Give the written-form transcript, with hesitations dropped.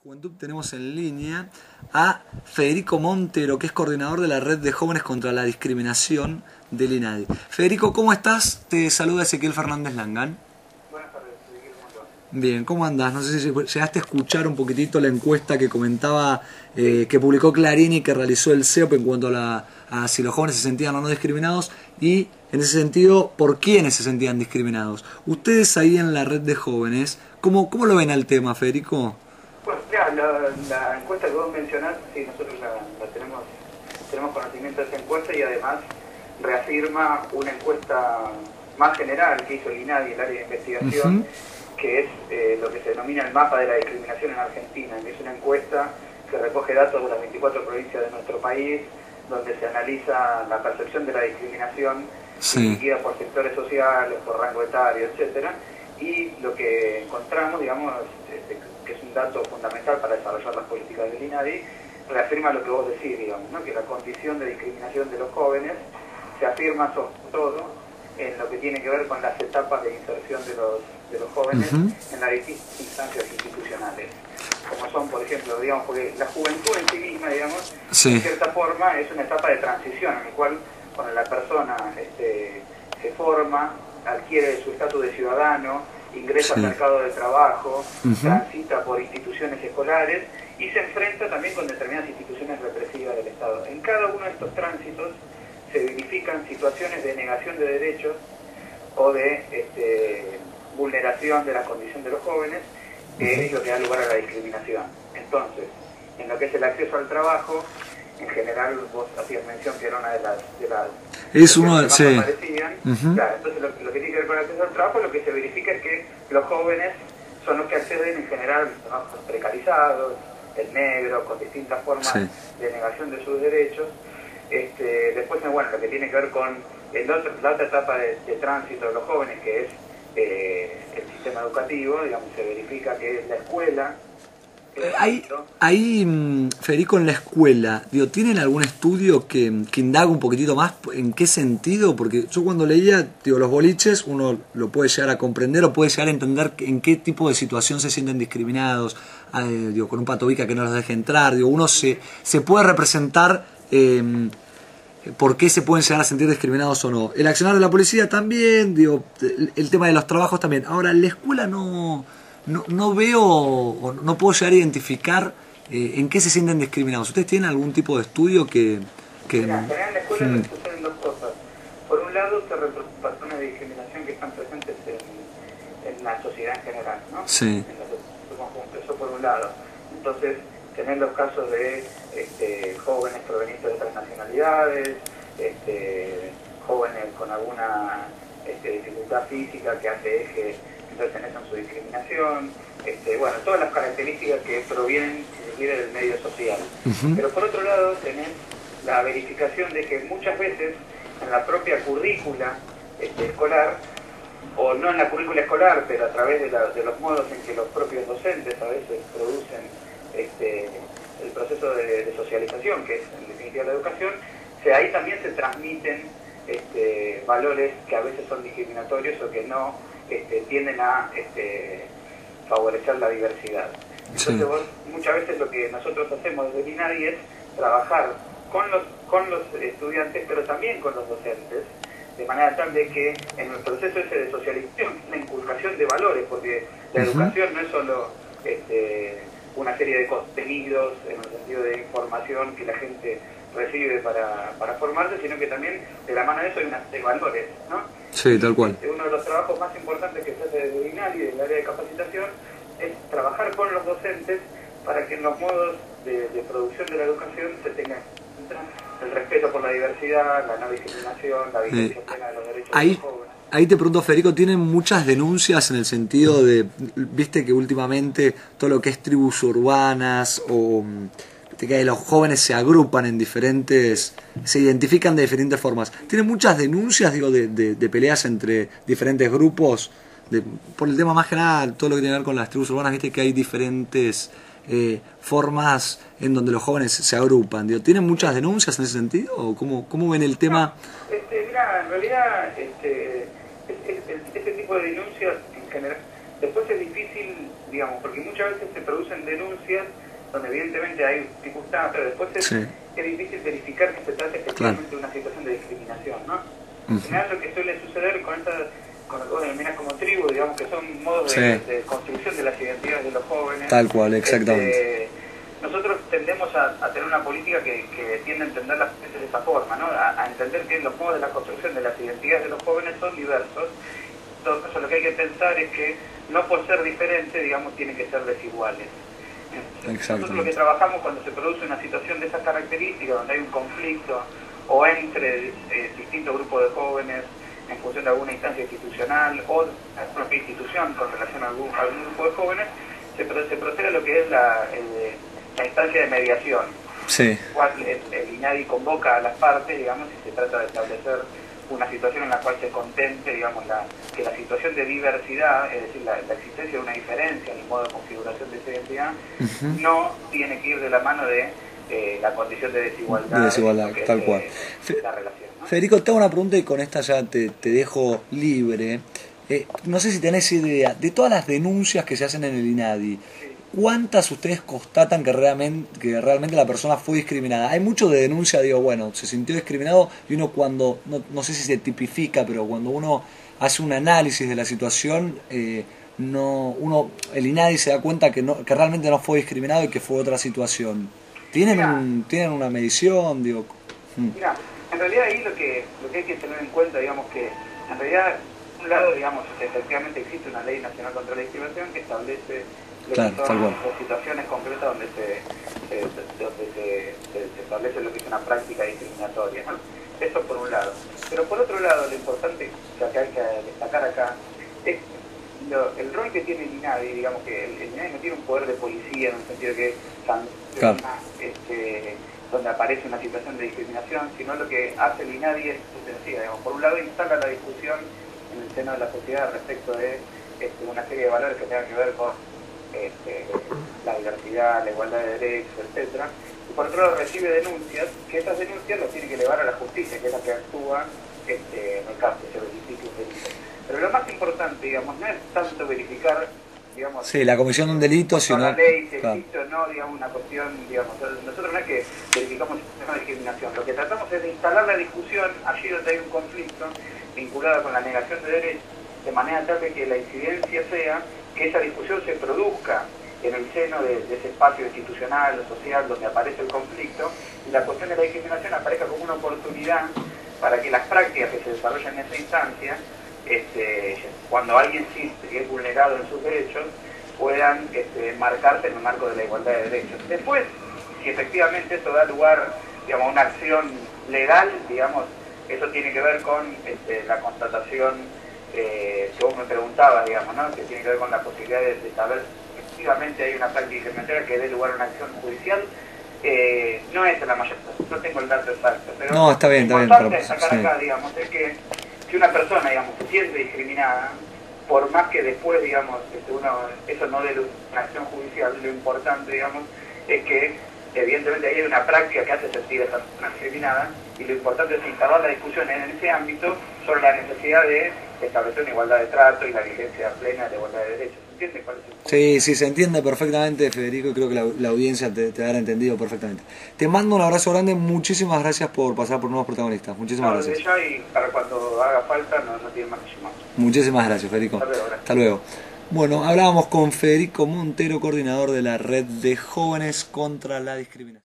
Juventud tenemos en línea a Federico Montero, que es coordinador de la Red de Jóvenes contra la Discriminación del INADI. Federico, ¿cómo estás? Te saluda Ezequiel Fernández Langan. Buenas tardes, Ezequiel, ¿cómo estás? Bien, ¿cómo andás? No sé si llegaste a escuchar un poquitito la encuesta que comentaba, que publicó Clarín y que realizó el CEOP en cuanto a si los jóvenes se sentían o no discriminados y, en ese sentido, por quiénes se sentían discriminados. Ustedes ahí en la Red de Jóvenes, ¿cómo lo ven al tema, Federico? Bueno, mira, la encuesta que vos mencionás, sí, nosotros la tenemos conocimiento de esa encuesta y además reafirma una encuesta más general que hizo el INADI, el área de investigación, que es lo que se denomina el mapa de la discriminación en Argentina, que es una encuesta que recoge datos de las 24 provincias de nuestro país, donde se analiza la percepción de la discriminación dirigida por sectores sociales, por rango etario, etcétera, y lo que encontramos, digamos, que es un dato fundamental para desarrollar las políticas del INADI, reafirma lo que vos decís, digamos, ¿no? Que la condición de discriminación de los jóvenes se afirma sobre todo en lo que tiene que ver con las etapas de inserción de los jóvenes en las distintas instancias institucionales, como son, por ejemplo, digamos, porque la juventud en sí misma, digamos, en cierta forma es una etapa de transición en la cual cuando la persona se forma, adquiere su estatus de ciudadano, ingresa al mercado de trabajo, transita por instituciones escolares y se enfrenta también con determinadas instituciones represivas del Estado. En cada uno de estos tránsitos se verifican situaciones de negación de derechos o de vulneración de la condición de los jóvenes, que es lo que da lugar a la discriminación. Entonces, en lo que es el acceso al trabajo, en general vos hacías mención que era una de las es uno que más aparecían. Claro, entonces lo que tiene que ver con el acceso al trabajo, lo que se verifica es que los jóvenes son los que acceden en general a trabajos precarizados, el negro, con distintas formas de negación de sus derechos. Después, bueno, lo que tiene que ver con la otra etapa de tránsito de los jóvenes, que es el sistema educativo, digamos, se verifica que es la escuela. Ahí, Federico, en la escuela, ¿tienen algún estudio que indaga un poquitito más en qué sentido? Porque yo cuando leía, los boliches, uno lo puede llegar a comprender o puede llegar a entender en qué tipo de situación se sienten discriminados, con un patobica que no los deje entrar, uno se puede representar por qué se pueden llegar a sentir discriminados o no. El accionar de la policía también, el tema de los trabajos también. Ahora, en la escuela no veo o no puedo llegar a identificar en qué se sienten discriminados. ¿Ustedes tienen algún tipo de estudio que...? Mira, en la escuela suceden dos cosas. Por un lado, se reproducen patrones de discriminación que están presentes en la sociedad en general, ¿no? Sí. En la sociedad conjunto, eso por un lado. Entonces, tener los casos de jóvenes provenientes de otras nacionalidades, jóvenes con alguna dificultad física que hace eje pertenecen a su discriminación, bueno, todas las características que provienen, si se quiere, del medio social. Pero por otro lado tenés la verificación de que muchas veces en la propia currícula escolar, o no en la currícula escolar, pero a través de los modos en que los propios docentes a veces producen el proceso de socialización, que es en definitiva la educación, ahí también se transmiten valores que a veces son discriminatorios o que no tienden a favorecer la diversidad. Entonces muchas veces lo que nosotros hacemos desde el INADI es trabajar con los estudiantes, pero también con los docentes, de manera tal de que en el proceso ese de socialización, la inculcación de valores, porque la educación no es solo una serie de contenidos en el sentido de información que la gente recibe para formarse, sino que también de la mano de eso hay una serie de valores, ¿no? Sí, tal cual. Uno de los trabajos más importantes que se hace desde el INADI, del área de capacitación, es trabajar con los docentes para que en los modos de producción de la educación se tenga en cuenta el respeto por la diversidad, la no discriminación, la vigencia plena de los derechos de los jóvenes. Ahí te pregunto, Federico, ¿tienen muchas denuncias en el sentido de, viste que últimamente todo lo que es tribus urbanas o que los jóvenes se agrupan en diferentes, se identifican de diferentes formas? ¿Tienen muchas denuncias, de peleas entre diferentes grupos? Por el tema más general, todo lo que tiene que ver con las tribus urbanas, viste que hay diferentes formas en donde los jóvenes se agrupan. ¿Tienen muchas denuncias en ese sentido? ¿O cómo ven el tema? Mira, en realidad ese tipo de denuncias en general, después es difícil digamos, porque muchas veces se producen denuncias donde evidentemente hay dificultades, pero después es difícil verificar que se trata efectivamente de una situación de discriminación, ¿no? Al final lo que suele suceder con lo que vos denominas como tribu, digamos que son modos de construcción de las identidades de los jóvenes. Tal cual, exactamente. Nosotros tendemos a tener una política que tiende a entender las cosas de esa forma, ¿no? A entender que los modos de la construcción de las identidades de los jóvenes son diversos. Entonces lo que hay que pensar es que no por ser diferentes, digamos, tienen que ser desiguales. Nosotros lo que trabajamos cuando se produce una situación de esas características, donde hay un conflicto o entre distintos grupos de jóvenes en función de alguna instancia institucional o la propia institución con relación a algún grupo de jóvenes, se procede a lo que es la instancia de mediación. Sí. Cual el INADI convoca a las partes, digamos, y se trata de establecer una situación en la cual se contemple, digamos, que la situación de diversidad, es decir, la existencia de una diferencia en el modo de configuración de esa identidad, no tiene que ir de la mano de la condición de desigualdad. De desigualdad, tal cual. La relación, ¿no? Federico, te hago una pregunta y con esta ya te dejo libre. No sé si tenés idea, de todas las denuncias que se hacen en el INADI, ¿cuántas ustedes constatan que realmente la persona fue discriminada? Hay mucho de denuncia, digo, bueno, se sintió discriminado y uno cuando, no sé si se tipifica, pero cuando uno hace un análisis de la situación, el INADI se da cuenta que realmente no fue discriminado y que fue otra situación. ¿Tienen una medición? Digo, Mira, en realidad ahí lo que hay que tener en cuenta, digamos que en realidad, por un lado, digamos, efectivamente existe una ley nacional contra la discriminación que establece las situaciones concretas donde se establece lo que es una práctica discriminatoria, ¿no? Eso por un lado. Pero por otro lado, lo importante que hay que destacar acá es el rol que tiene el INADI, digamos que el INADI no tiene un poder de policía en el sentido de que donde aparece una situación de discriminación, sino lo que hace el INADI es sencillo, digamos, por un lado instala la discusión en el seno de la sociedad respecto de una serie de valores que tengan que ver con la diversidad, la igualdad de derechos, etcétera, y por otro lado recibe denuncias, que esas denuncias las tiene que elevar a la justicia, que es la que actúa en el caso que se verifique un delito. Pero lo más importante, digamos, no es tanto verificar, digamos, sí, la comisión de un delito, sino la ley, si existe o no, digamos, una cuestión, digamos, nosotros no es que verificamos el sistema de discriminación, lo que tratamos es de instalar la discusión allí donde hay un conflicto vinculado con la negación de derechos, de manera tal de que la incidencia sea que esa discusión se produzca en el seno de ese espacio institucional o social donde aparece el conflicto, y la cuestión de la discriminación aparezca como una oportunidad para que las prácticas que se desarrollan en esa instancia, cuando alguien siente que es vulnerado en sus derechos, puedan marcarse en el marco de la igualdad de derechos. Después, si efectivamente eso da lugar, digamos, a una acción legal, digamos, eso tiene que ver con la constatación que vos me preguntabas, digamos, ¿no? Que tiene que ver con la posibilidad de saber si efectivamente hay una práctica discriminatoria que dé lugar a una acción judicial. No es la mayor, no tengo el dato exacto, pero no, está bien, lo importante sacar acá, digamos, es que si una persona, digamos, se siente discriminada, por más que después, digamos, eso no dé una acción judicial, lo importante, digamos, es que evidentemente ahí hay una práctica que hace sentir a esa persona discriminada, y lo importante es instalar la discusión en ese ámbito sobre la necesidad de establecer una igualdad de trato y la vigencia plena de la igualdad de derechos. ¿Entiendes cuál es el punto? Sí, se entiende perfectamente, Federico, y creo que la audiencia te habrá entendido perfectamente. Te mando un abrazo grande, muchísimas gracias por pasar por Nuevos Protagonistas. Muchísimas gracias. Ya, y para cuando haga falta no tiene más que llamar. Muchísimas gracias, Federico. Hasta luego. Bueno, hablábamos con Federico Montero, coordinador de la Red de Jóvenes contra la Discriminación.